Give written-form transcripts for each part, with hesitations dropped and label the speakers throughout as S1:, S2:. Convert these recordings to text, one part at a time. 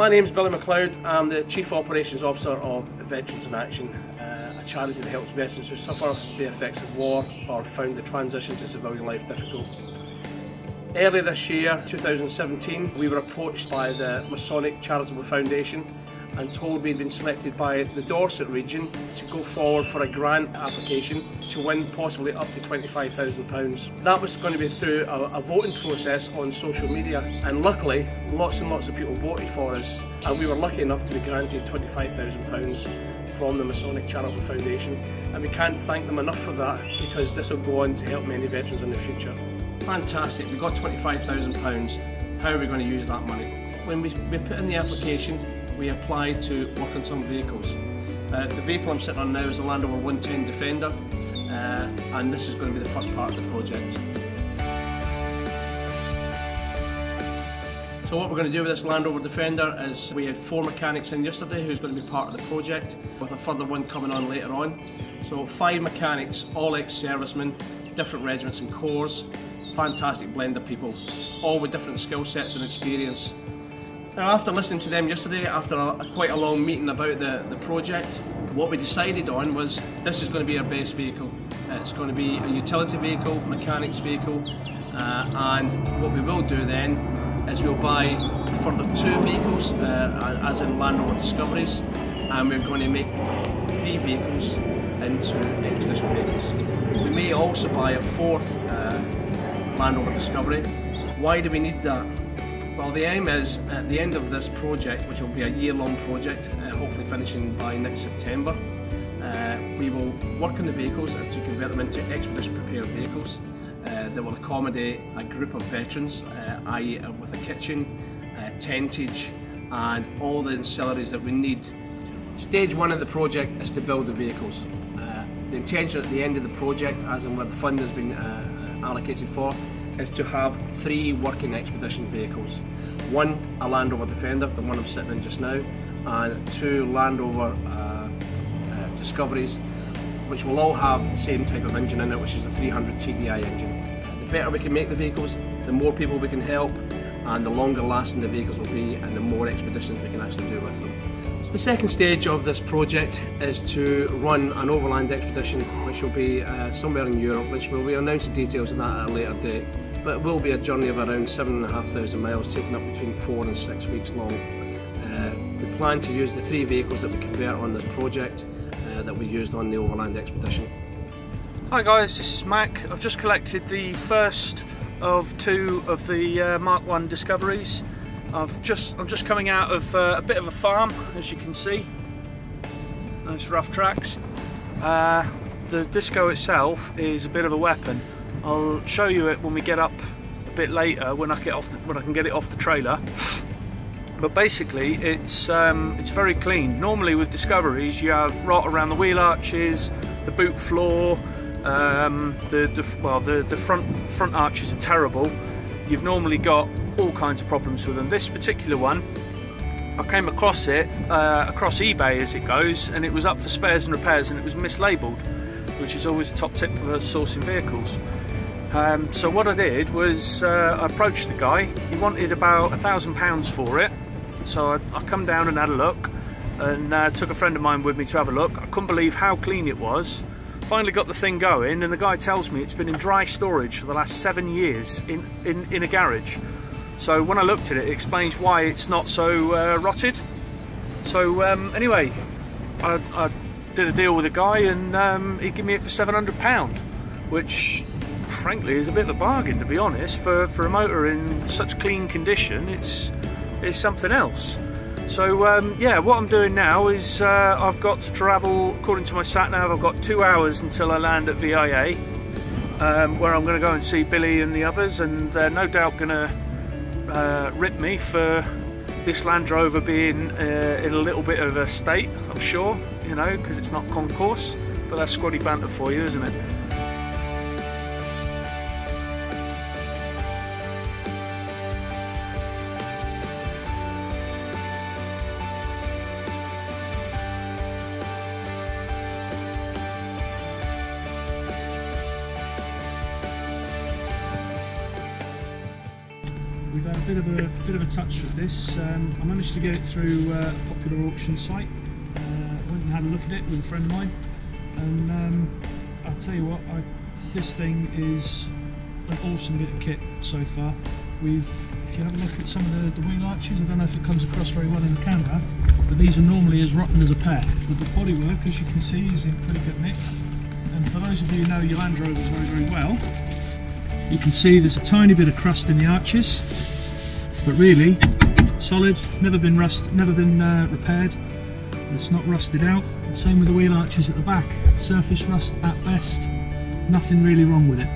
S1: My name's Billy McLeod. I'm the Chief Operations Officer of Veterans in Action, a charity that helps veterans who suffer the effects of war or found the transition to civilian life difficult. Earlier this year, 2017, we were approached by the Masonic Charitable Foundation and told we'd been selected by the Dorset region to go forward for a grant application to win possibly up to £25,000. That was going to be through a voting process on social media, and luckily lots and lots of people voted for us, and we were lucky enough to be granted £25,000 from the Masonic Charitable Foundation, and we can't thank them enough for that, because this will go on to help many veterans in the future. Fantastic, we got £25,000. How are we going to use that money? When we put in the application, we applied to work on some vehicles. The vehicle I'm sitting on now is a Land Rover 110 Defender, and this is going to be the first part of the project. So what we're going to do with this Land Rover Defender is, we had 4 mechanics in yesterday who's going to be part of the project, with a further one coming on later on. So 5 mechanics, all ex-servicemen, different regiments and corps, fantastic blend of people, all with different skill sets and experience. Now, after listening to them yesterday, after quite a long meeting about the project, what we decided on was this is going to be our base vehicle. It's going to be a utility vehicle, mechanics vehicle, and what we will do then is we'll buy further 2 vehicles, as in Land Rover Discoveries, and we're going to make 3 vehicles into Expedition vehicles. We may also buy a 4th Land Rover Discovery. Why do we need that? Well, the aim is, at the end of this project, which will be a year-long project, hopefully finishing by next September, we will work on the vehicles to convert them into expedition prepared vehicles that will accommodate a group of veterans, i.e. with a kitchen, tentage and all the ancillaries that we need. Stage 1 of the project is to build the vehicles. The intention at the end of the project, as in where the fund has been allocated for, is to have 3 working expedition vehicles. 1 a Land Rover Defender, the one I'm sitting in just now, and 2 Land Rover Discoveries, which will all have the same type of engine in it, which is a 300 TDI engine. The better we can make the vehicles, the more people we can help, and the longer lasting the vehicles will be, and the more expeditions we can actually do with them. The second stage of this project is to run an overland expedition, which will be somewhere in Europe, which we'll be announcing details of that at a later date. But it will be a journey of around 7,500 miles, taking up between 4 and 6 weeks long. We plan to use the 3 vehicles that we convert on this project that we used on the overland expedition.
S2: Hi guys, this is Mac. I've just collected the first of 2 of the Mark 1 Discoveries. I'm just coming out of a bit of a farm, as you can see. Nice rough tracks. The Disco itself is a bit of a weapon. I'll show you it when we get up a bit later, when I can get it off the trailer. But basically, it's very clean. Normally with Discoveries, you have rot around the wheel arches, the boot floor, the front arches are terrible. You've normally got all kinds of problems with them. This particular one, I came across it across eBay as it goes, and it was up for spares and repairs, and it was mislabeled, which is always a top tip for sourcing vehicles. So what I did was I approached the guy. He wanted about £1,000 for it, so I come down and had a look, and took a friend of mine with me to have a look. I couldn't believe how clean it was. Finally got the thing going, and the guy tells me it's been in dry storage for the last 7 years in a garage. So when I looked at it, it explains why it's not so rotted. So anyway, I did a deal with a guy, and he gave me it for £700, which frankly is a bit of a bargain, to be honest. For a motor in such clean condition, it's something else. So yeah, what I'm doing now is I've got to travel, according to my sat nav, I've got 2 hours until I land at VIA, where I'm going to go and see Billy and the others, and they're no doubt going to rip me for this Land Rover being in a little bit of a state, I'm sure, you know, because it's not concourse. But that's squaddy banter for you, isn't it?
S3: we've had a bit of a touch with this. I managed to get it through a popular auction site. Went and had a look at it with a friend of mine, and I'll tell you what, this thing is an awesome bit of kit so far. If you have a look at some of the wheel arches, I don't know if it comes across very well in the camera, but these are normally as rotten as a pair. But the bodywork, as you can see, is in pretty good nick. And for those of you who know your Land Rovers very, very well, you can see there's a tiny bit of crust in the arches, but really solid, never been repaired. It's not rusted out. Same with the wheel arches at the back, surface rust at best, nothing really wrong with it.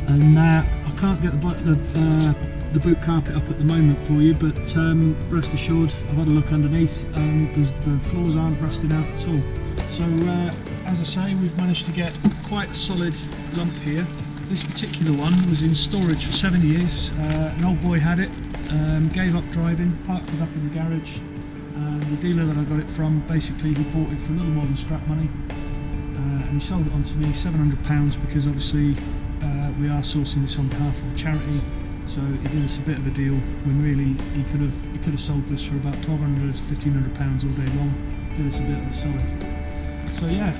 S3: And I can't get the boot carpet up at the moment for you, but rest assured, I've had a look underneath and the floors aren't rusted out at all. So as I say, we've managed to get quite a solid lump here. This particular one was in storage for 7 years. An old boy had it, gave up driving, parked it up in the garage. The dealer that I got it from, basically he bought it for a little more than scrap money, and he sold it on to me £700, because obviously we are sourcing this on behalf of a charity. So he did us a bit of a deal when really he could have sold this for about £1,200 to £1,500 all day long. Did us a bit of a solid. So yeah,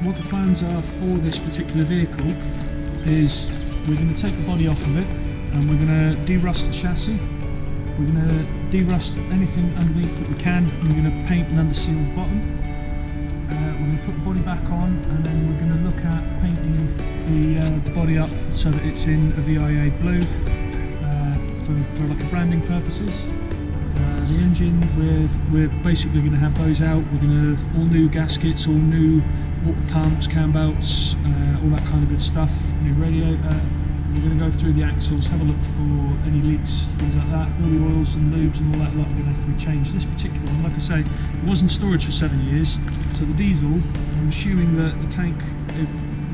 S3: what the plans are for this particular vehicle is we're going to take the body off of it, and we're going to de-rust the chassis. We're going to de-rust anything underneath that we can, and we're going to paint and underseal the bottom. We're going to put the body back on, and then we're going to look at painting the body up so that it's in a VIA blue for like a branding purposes. The engine, we're basically going to have those out. We're going to have all new gaskets, all new water pumps, cam belts, all that kind of good stuff. New radiator. We're going to go through the axles, have a look for any leaks, things like that. All the oils and lubes and all that lot are going to have to be changed. This particular one, like I say, it was in storage for 7 years. So the diesel, I'm assuming that the tank,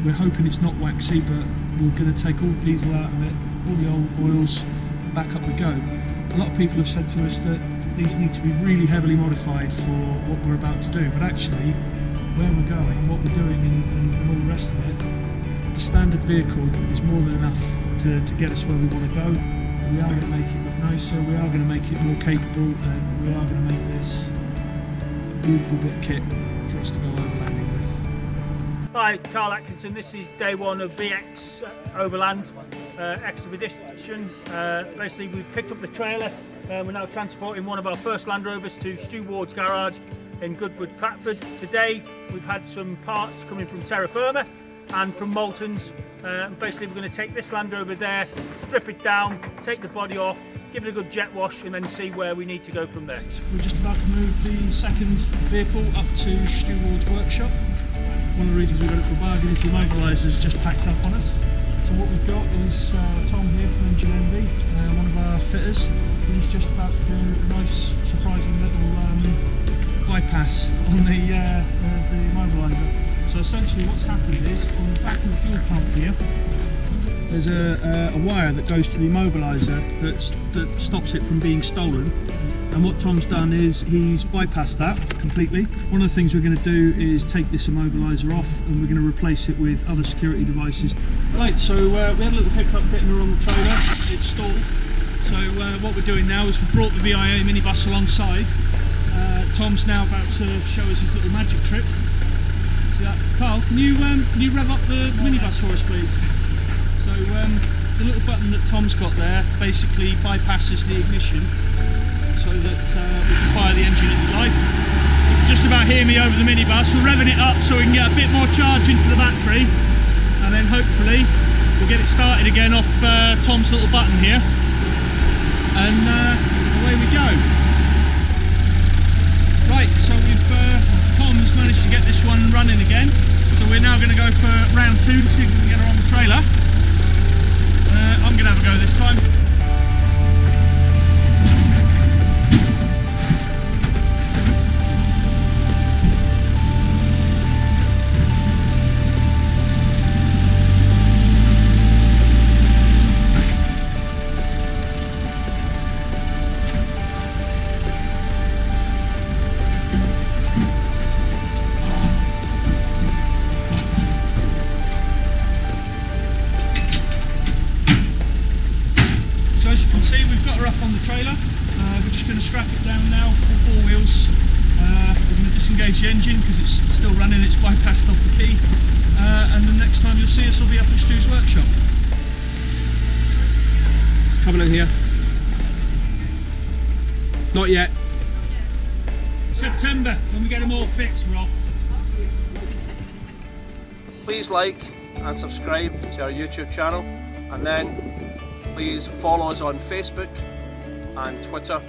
S3: we're hoping it's not waxy, but we're going to take all the diesel out of it, all the old oils, back up we go. A lot of people have said to us that these need to be really heavily modified for what we're about to do, but actually where we're going, what we're doing and all the rest of it, the standard vehicle is more than enough to get us where we want to go. We are going to make it look nicer, we are going to make it more capable, and we are going to make this a beautiful bit of kit for us to go overlanding with.
S2: Hi, Carl Atkinson. This is day one of VX Overland Expedition. Basically, we've picked up the trailer. We're now transporting one of our first Land Rovers to Stu Ward's garage in Goodwood, Clatford. Today, we've had some parts coming from Terra Firma and from Moulton's. Basically, we're going to take this Land Rover there, strip it down, take the body off, give it a good jet wash, and then see where we need to go from there.
S3: We're just about to move the second vehicle up to Stu Ward's workshop. One of the reasons we got it for bargain is the immobiliser's just packed up on us. So what we've got is Tom here from Engine Envy, one of our fitters. He's just about to do a nice, surprising little bypass on the immobiliser. So essentially what's happened is, on the back of the fuel pump here, there's a wire that goes to the immobiliser that stops it from being stolen. And what Tom's done is he's bypassed that completely. One of the things we're going to do is take this immobiliser off, and we're going to replace it with other security devices. Right, so we had a little hiccup getting her on the trailer. It's stalled. So what we're doing now is we've brought the VIA minibus alongside. Tom's now about to show us his little magic trick. See that? Carl, can you rev up the minibus for us, please? So the little button that Tom's got there basically bypasses the ignition, so that we can fire the engine into life. You can just about hear me over the minibus. We're revving it up so we can get a bit more charge into the battery, and then hopefully we'll get it started again off Tom's little button here, and away we go. Right, so Tom's managed to get this one running again, so we're now going to go for round 2 to see if we can get her on the trailer. I'm going to have a go this time. we've got her up on the trailer. We're just going to strap it down now for 4 wheels. We're going to disengage the engine because it's still running, it's bypassed off the key. And the next time you'll see us will be up at Stu's workshop.
S1: It's coming in here. Not yet.
S3: September, when we get them all fixed, we're off.
S1: Please like and subscribe to our YouTube channel, and then please follow us on Facebook and Twitter